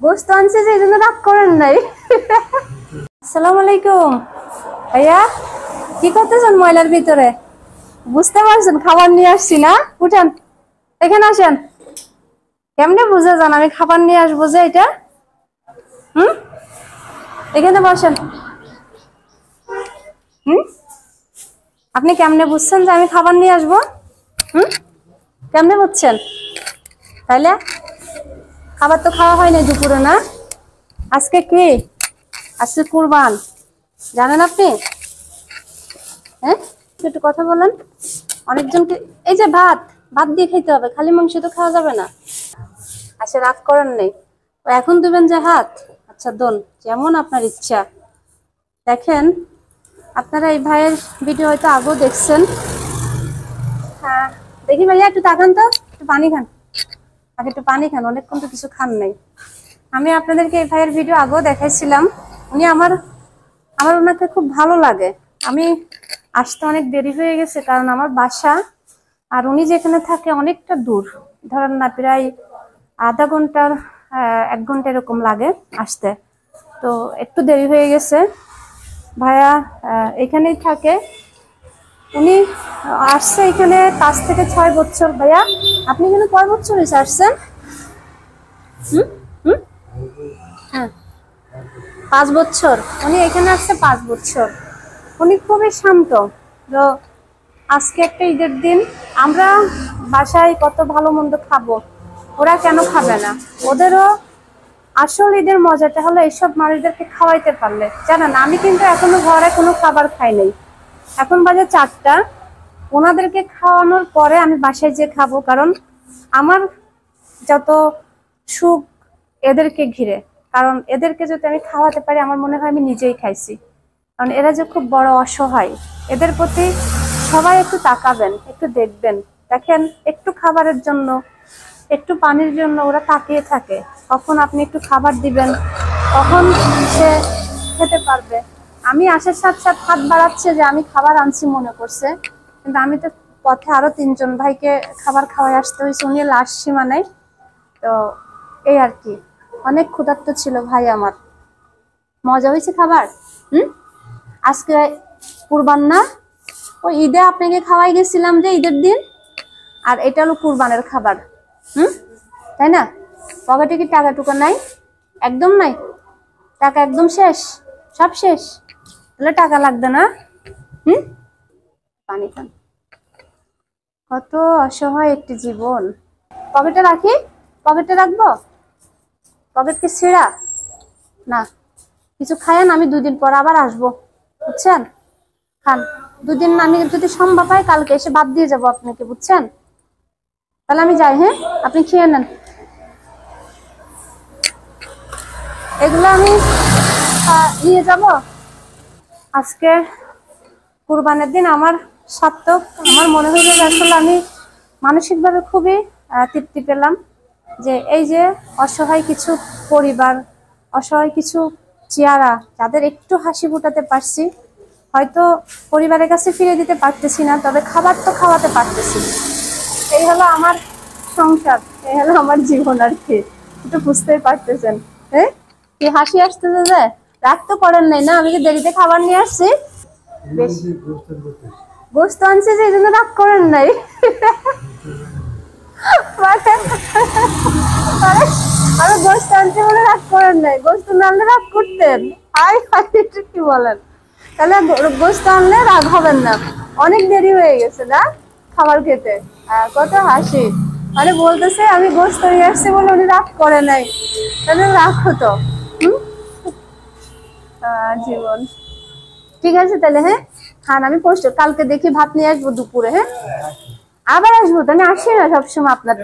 গোস্ত আনছে যে এই জন্য রাগ করেন নাই। আসসালামু আলাইকুম ভাইয়া, কি করতেছেন ময়লার ভিতরে? বুঝতে পারছেন খাবার নিয়ে আসছি না? উঠেন, এখানে আসেন। কেমনে বুঝে যান আমি খাবার নিয়ে আসবো যে এটা? এখানে বসেন। আপনি কেমনে বুঝছেন যে আমি খাবার নিয়ে আসবো? কেমনে বুঝছেন? তাইলে খাবার তো খাওয়া হয় না দুপুরে, না? আজকে কি? আজকে কুরবান, জানেন আপনি? হ্যাঁ, একটু কথা বলেন। অনেকজনকে এই যে ভাত ভাত দিয়ে খেতে হবে, খালি মাংস তো খাওয়া যাবে না। আচ্ছা, রাগ করেন নেই। এখন দিবেন যে হাত, আচ্ছা দোন, যেমন আপনার ইচ্ছা। দেখেন, আপনারা এই ভাইয়ের ভিডিও হয়তো আগেও দেখছেন। হ্যাঁ, দেখি ভাইয়া একটু তাকান তো, একটু পানি খান, আগে একটু পানি খান, অনেকক্ষণ তো কিছু খান নাই। আমি আপনাদেরকে এই ভাইয়ের ভিডিও আগেও দেখাইছিলাম। উনি আমার ওনাকে খুব ভালো লাগে। আমি আসতে অনেক দেরি হয়ে গেছে, কারণ আমার বাসা আর উনি যেখানে থাকে অনেকটা দূর, ধরেন না প্রায় আধা ঘন্টার 1 ঘন্টা এরকম লাগে আসতে। তো একটু দেরি হয়ে গেছে। ভাইয়া এখানেই থাকে। উনি আসছে এখানে 5 থেকে 6 বছর। ভাইয়া, আপনি এখানে কয় বছর হয়েছে আসছেন? হ্যাঁ, 5 বছর। উনি এখানে আসছে 5 বছর। উনি খুবই শান্ত। তো আজকে একটা ঈদের দিন, আমরা বাসায় কত ভালো মন্দ খাবো, ওরা কেন খাবে না? ওদেরও আসল ঈদের মজাটা হলো এইসব মানুষদেরকে খাওয়াইতে পারলে। জানেন, আমি কিন্তু এখনো ঘরে কোনো খাবার খাই নাই। এখন বাজে 4টা। ওনাদেরকে খাওয়ানোর পরে আমি বাসায় যেয়ে খাবো, কারণ আমার যত সুখ এদেরকে ঘিরে। কারণ এদেরকে যদি আমি খাওয়াতে পারি, আমার মনে হয় আমি নিজেই খাইছি। কারণ এরা যে খুব বড় অসহায়, এদের প্রতি সবাই একটু তাকাবেন, একটু দেখবেন। দেখেন, একটু খাবারের জন্য, একটু পানির জন্য ওরা তাকিয়ে থাকে। কখন আপনি একটু খাবার দিবেন, কখন সে খেতে পারবে। আমি আসার সাথে সাথে হাত বাড়াচ্ছে যে আমি খাবার আনছি মনে করছে, কিন্তু আমি তো পথে আরো 3জন ভাইকে খাবার খাওয়াই আসতে হয়েছে। উনি লাশ সীমানায়। তো এই আর কি, অনেক ক্ষুধার্ত ছিল ভাই আমার। মজা হয়েছে খাবার। আজকে কুরবান না? ওই ঈদে আপনাকে খাওয়াই গেছিলাম যে ঈদের দিন, আর এটা হলো কুরবানের খাবার। তাই না? পকেটে কি টাকা টুকা নাই? একদম নাই? টাকা একদম শেষ? সব শেষ? তাহলে টাকা লাগবে না? পানি খান। কত অসহায় একটি জীবন। পকেটে রাখি? পকেটে রাখবো? পকেট কি ছেঁড়া? না, কিছু খায়েন, আমি 2 দিন পর আবার আসবো, বুঝছেন? খান 2 দিন, আমি যদি সম্ভব হয় কালকে এসে ভাত দিয়ে যাবো আপনাকে, বুঝছেন? তাহলে আমি যাই। হ্যাঁ, আপনি খেয়ে নেন। এগুলো আমি নিয়ে যাব। আজকে কুরবানের দিন আমার সার্থক। আমার মনে হয় যে আসলে আমি মানসিকভাবে খুবই তৃপ্তি পেলাম, যে এই যে অসহায় কিছু পরিবার, অসহায় কিছু চেহারা, যাদের একটু হাসি ফোটাতে পারছি। হয়তো পরিবারের কাছে ফিরে দিতে পারতেছি না, তবে খাবার তো খাওয়াতে পারতেছি। এই হলো আমার সংসার, এই হলো আমার জীবন আর কি। একটু বুঝতেই পারতেছেন। হ্যাঁ, কি হাসি আসতেছে যে? রাগ তো করেন নাই না? আমি যে দেরিতে খাবার নিয়ে আসছি। গোস্ত আনছে যে এই জন্য রাগ করেন নাই। আমি গোস্ত আনছি বলে রাগ করেন নাই, গোস্ত না আনলে রাগ করতেন? হাই হাই, এটা কি বলেন? তাহলে গোস্ত আনলে রাগ হবেন না। অনেক দেরি হয়ে গেছে না খাবার খেতে। কত হাসি! মানে বলতেছে আমি গোস্ত নিয়ে আসছি বলে উনি রাগ করে নাই, তাহলে রাগ হতো। জীবন। ঠিক আছে তাহলে, হ্যাঁ খান। আমি কালকে দেখি ভাত নিয়ে আসবো দুপুরে। হ্যাঁ, আবার আসবো তো, আমি আসি না সবসময় আপনার।